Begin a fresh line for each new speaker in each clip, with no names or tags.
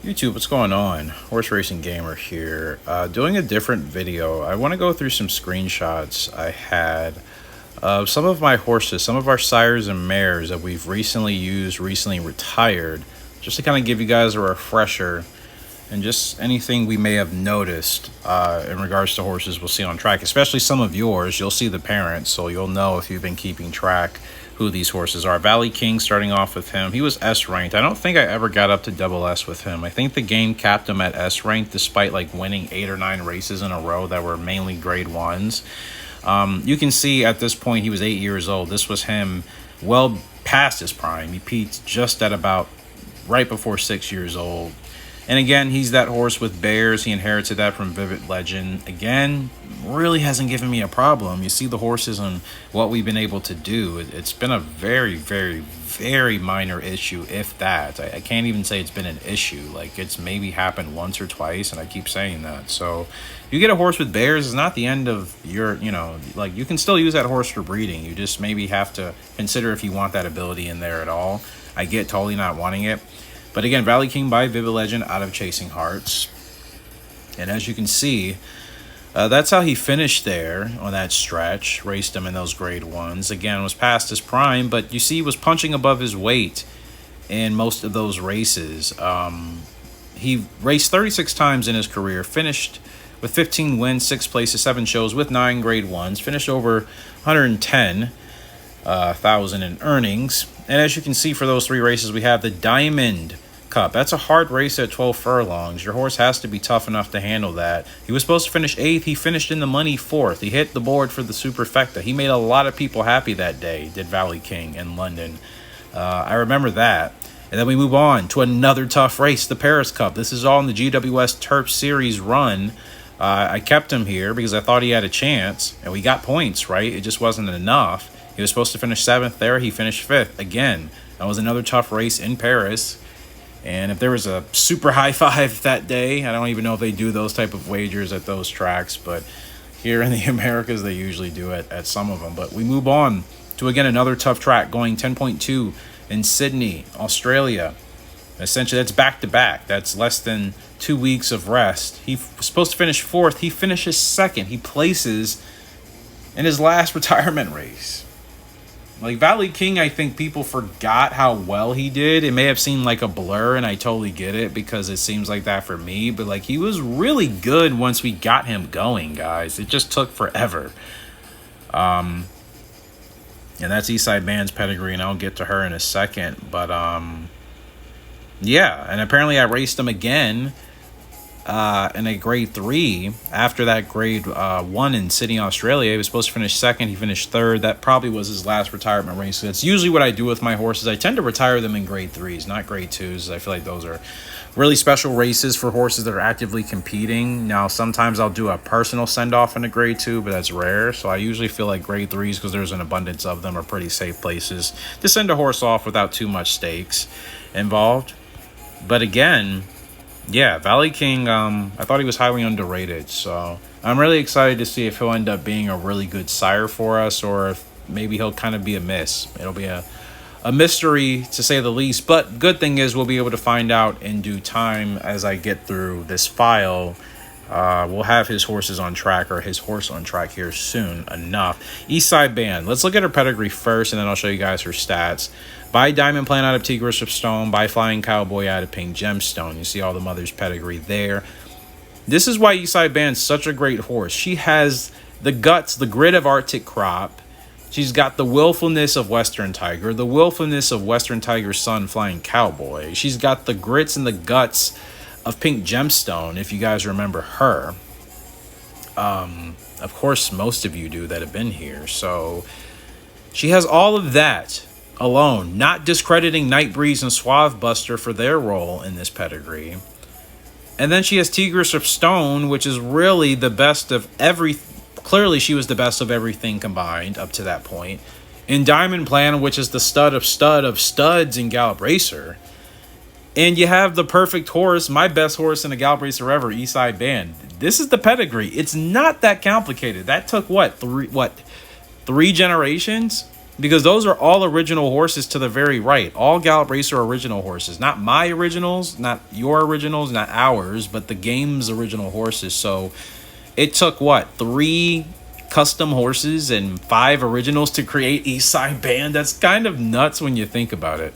YouTube, what's going on? Horse Racing Gamer here. Doing a different video. I want to go through some screenshots I had of some of my horses, some of our sires and mares that we've recently used, recently retired, just to kind of give you guys a refresher and just anything we may have noticed in regards to horses we'll see on track, especially some of yours. You'll see the parents, so you'll know if you've been keeping track who these horses are. Valley King, starting off with him, he was S ranked. I don't think I ever got up to double S with him. I think the game capped him at S ranked despite like winning 8 or 9 races in a row that were mainly grade 1s. You can see at this point he was 8 years old. This was him well past his prime. He peaked just at about right before 6 years old. And again, he's that horse with bears. He inherited that from Vivid Legend. Again, really hasn't given me a problem. You see the horses and what we've been able to do. It's been a very, very, very minor issue, if that. I can't even say it's been an issue. Like, it's maybe happened once or twice, and I keep saying that. So, you get a horse with bears, it's not the end of your, like, you can still use that horse for breeding. You just maybe have to consider if you want that ability in there at all. I get totally not wanting it. But again, Valley King by Vivid Legend out of Chasing Hearts. And as you can see, that's how he finished there on that stretch. Raced him in those grade 1s. Again, was past his prime, but you see he was punching above his weight in most of those races. He raced 36 times in his career, finished with 15 wins, 6 places, 7 shows with 9 grade 1s, finished over 110,000 in earnings. And as you can see, for those 3 races, we have the Diamond Cup. That's a hard race at 12 furlongs. Your horse has to be tough enough to handle that. He was supposed to finish 8th. He finished in the money 4th. He hit the board for the Superfecta. He made a lot of people happy that day, did Valley King in London. I remember that. And then we move on to another tough race, the Paris Cup. This is all in the GWS Terp Series run. I kept him here because I thought he had a chance, and we got points, right? It just wasn't enough. He was supposed to finish 7th there. He finished 5th. Again, that was another tough race in Paris. And if there was a super high five that day, I don't even know if they do those type of wagers at those tracks. But here in the Americas, they usually do it at some of them. But we move on to, again, another tough track going 10.2 in Sydney, Australia. Essentially, that's back-to-back. That's less than 2 weeks of rest. He was supposed to finish 4th. He finishes 2nd. He places in his last retirement race. Like, Valley King, I think people forgot how well he did. It may have seemed like a blur, and I totally get it because it seems like that for me. But, like, he was really good once we got him going, guys. It just took forever. And that's Eastside Band's pedigree, and I'll get to her in a second. But, yeah. And apparently I raced him again in a grade 3 after that grade 1 in Sydney, Australia. He was supposed to finish 2nd. He finished 3rd. That probably was his last retirement race. So that's usually what I do with my horses. I tend to retire them in grade 3s, not grade 2s. I feel like those are really special races for horses that are actively competing. Now, sometimes I'll do a personal send-off in a grade 2, but that's rare. So I usually feel like grade 3s, because there's an abundance of them, are pretty safe places to send a horse off without too much stakes involved. But again, yeah, Valley King, I thought he was highly underrated, so I'm really excited to see if he'll end up being a really good sire for us, or if maybe he'll kind of be a miss. It'll be a mystery, to say the least, but good thing is we'll be able to find out in due time as I get through this file. We'll have his horses on track, or his horse on track here soon enough. Eastside Band, let's look at her pedigree first, and then I'll show you guys her stats. By Diamond Plan out of Tigris of Stone, by Flying Cowboy out of Pink Gemstone. You see all the mother's pedigree there. This is why Eastside Band's such a great horse. She has the guts, the grit of Arctic Crop. She's got the willfulness of Western Tiger, the willfulness of Western Tiger's son, Flying Cowboy. She's got the grits and the guts of Pink Gemstone, if you guys remember her. Of course, most of you do that have been here. So she has all of that alone, not discrediting Night Breeze and Suave Buster for their role in this pedigree. And then she has Tigris of Stone, which is really the best of clearly she was the best of everything combined up to that point. In Diamond Plan, which is the stud of studs in Gallop Racer. And you have the perfect horse, my best horse in a Gallop Racer ever, Eastside Band. This is the pedigree. It's not that complicated. That took three generations? because those are all original horses to the very right. All Gallop Racer original horses. Not my originals, not your originals, not ours, but the game's original horses. So it took, what, 3 custom horses and 5 originals to create Eastside Band? That's kind of nuts when you think about it.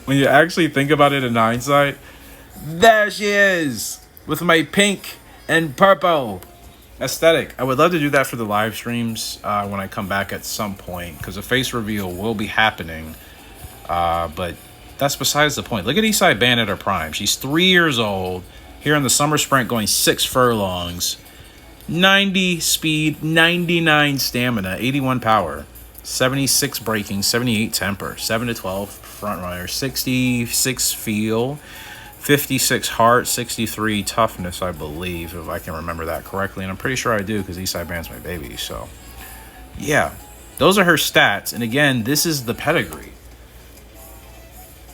When you actually think about it in hindsight. There she is, with my pink and purple aesthetic. I would love to do that for the live streams when I come back at some point, because a face reveal will be happening. But that's besides the point. Look at Eastside Band at her prime. She's 3 years old, here in the summer sprint, going 6 furlongs, 90 speed, 99 stamina, 81 power, 76 braking, 78 temper, 7 to 12 front runner, 66 feel, 56 heart, 63 toughness, I believe, if I can remember that correctly. And I'm pretty sure I do, because Eastside Band's my baby. So, yeah, those are her stats. And again, this is the pedigree.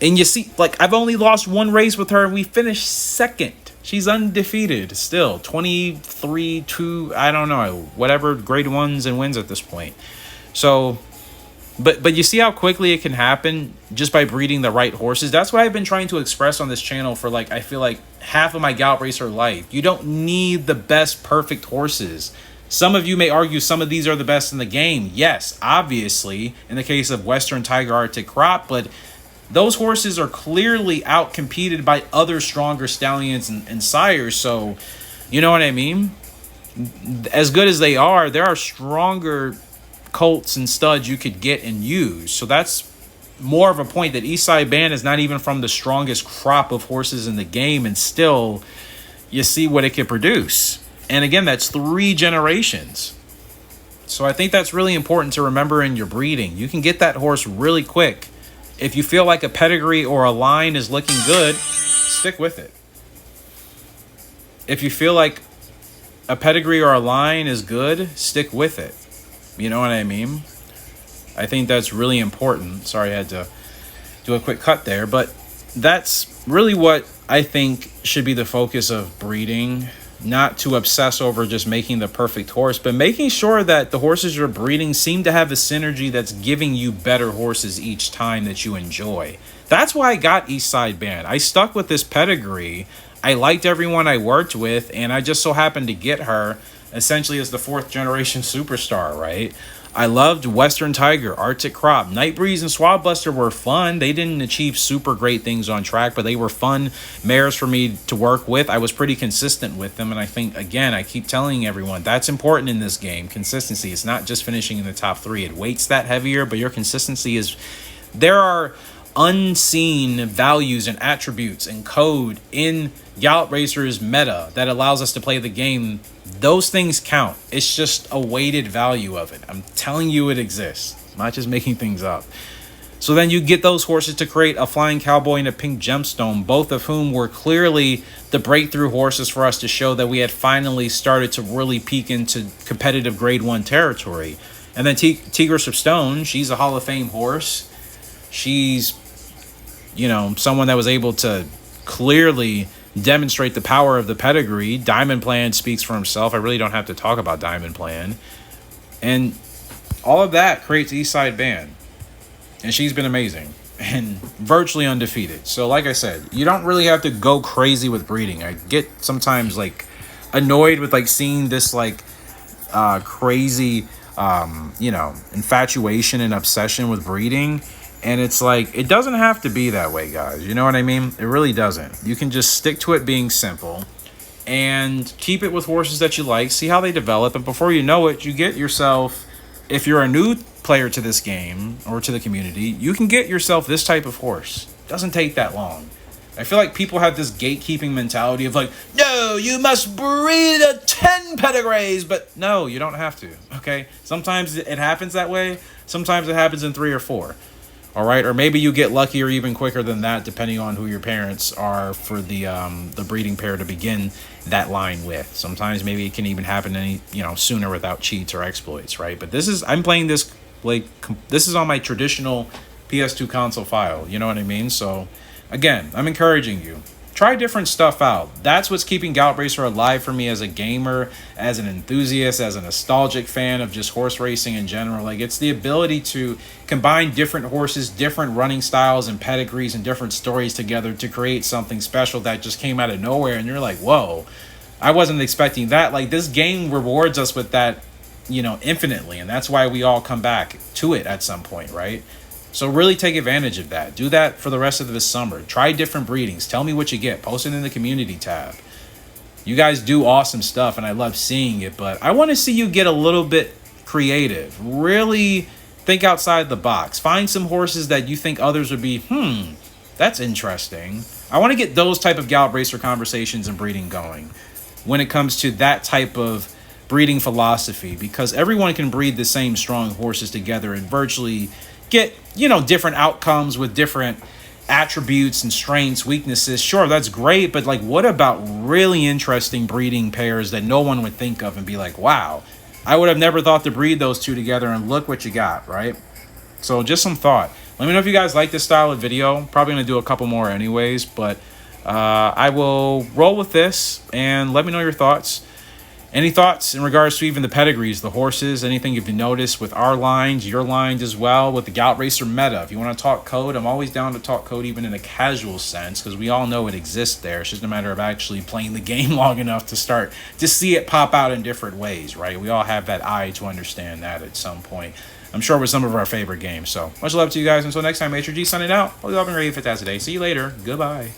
And you see, like, I've only lost 1 race with her, and we finished 2nd. She's undefeated still. 23-2, I don't know, whatever, grade 1s and wins at this point. So, but you see how quickly it can happen just by breeding the right horses. That's what I've been trying to express on this channel for, like, I feel like half of my Gallop Racer life. You don't need the best perfect horses. Some of you may argue some of these are the best in the game. Yes, obviously, in the case of Western Tiger, Arctic Crop, but those horses are clearly out-competed by other stronger stallions and sires. So, you know what I mean? As good as they are, there are stronger colts and studs you could get and use. So that's more of a point, that Eastside Band is not even from the strongest crop of horses in the game, and still you see what it can produce. And again, that's 3 generations. So I think that's really important to remember in your breeding. You can get that horse really quick. If you feel like a pedigree or a line is looking good, stick with it. If you feel like a pedigree or a line is good, stick with it. You know what I mean? I think that's really important. Sorry, I had to do a quick cut there. But that's really what I think should be the focus of breeding. Not to obsess over just making the perfect horse, but making sure that the horses you're breeding seem to have a synergy that's giving you better horses each time that you enjoy. That's why I got Eastside Band. I stuck with this pedigree. I liked everyone I worked with, and I just so happened to get her essentially as the 4th generation superstar, right? I loved Western Tiger, Arctic Crop. Night Breeze and Swabbuster were fun. They didn't achieve super great things on track, but they were fun mares for me to work with. I was pretty consistent with them, and I think, again, I keep telling everyone, that's important in this game, consistency. It's not just finishing in the top 3. It weights that heavier, but your consistency is... There are unseen values and attributes and code in Gallop Racer's meta that allows us to play the game. Those things count. It's just a weighted value of it. I'm telling you it exists. I'm not just making things up. So then you get those horses to create a Flying Cowboy and a Pink Gemstone, both of whom were clearly the breakthrough horses for us to show that we had finally started to really peek into competitive grade 1 territory. And then Tigress of Stone, she's a Hall of Fame horse. She's, you know, someone that was able to clearly demonstrate the power of the pedigree. Diamond Plan speaks for himself. I really don't have to talk about Diamond Plan. And all of that creates Eastside Band. And she's been amazing and virtually undefeated. So like I said, you don't really have to go crazy with breeding. I get sometimes like annoyed with like seeing this like crazy you know, infatuation and obsession with breeding. And it's like, it doesn't have to be that way, guys. You know what I mean? It really doesn't. You can just stick to it being simple and keep it with horses that you like, see how they develop, and before you know it, you get yourself, if you're a new player to this game or to the community, you can get yourself this type of horse. It doesn't take that long. I feel like people have this gatekeeping mentality of like, no, you must breed a 10 pedigrees, but no, you don't have to, okay? Sometimes it happens that way. Sometimes it happens in 3 or 4. All right, or maybe you get lucky or even quicker than that, depending on who your parents are for the breeding pair to begin that line with. Sometimes maybe it can even happen sooner without cheats or exploits, right? But I'm playing this like this is on my traditional PS2 console file. You know what I mean? So again, I'm encouraging you. Try different stuff out. That's what's keeping Gallop Racer alive for me as a gamer, as an enthusiast, as a nostalgic fan of just horse racing in general. Like, it's the ability to combine different horses, different running styles and pedigrees and different stories together to create something special that just came out of nowhere. And you're like, whoa, I wasn't expecting that. Like, this game rewards us with that, you know, infinitely. And that's why we all come back to it at some point, right? So really take advantage of that. Do that for the rest of this summer. Try different breedings. Tell me what you get. Post it in the community tab. You guys do awesome stuff, and I love seeing it, but I want to see you get a little bit creative. Really think outside the box. Find some horses that you think others would be, that's interesting. I want to get those type of Gallop Racer conversations and breeding going when it comes to that type of breeding philosophy, because everyone can breed the same strong horses together and virtually get, you know, different outcomes with different attributes and strengths, weaknesses. Sure, that's great, but like, what about really interesting breeding pairs that no one would think of and be like, wow, I would have never thought to breed those two together, and look what you got, right? So just some thought. Let me know if you guys like this style of video. Probably gonna do a couple more anyways, but I will roll with this, and let me know your thoughts. Any thoughts in regards to even the pedigrees, the horses, anything you've noticed with our lines, your lines as well, with the Gallop Racer meta? If you want to talk code, I'm always down to talk code even in a casual sense, because we all know it exists there. It's just a matter of actually playing the game long enough to start to see it pop out in different ways, right? We all have that eye to understand that at some point. I'm sure with some of our favorite games. So much love to you guys. Until next time, HRG signing out. Hope you all been ready for that today. See you later. Goodbye.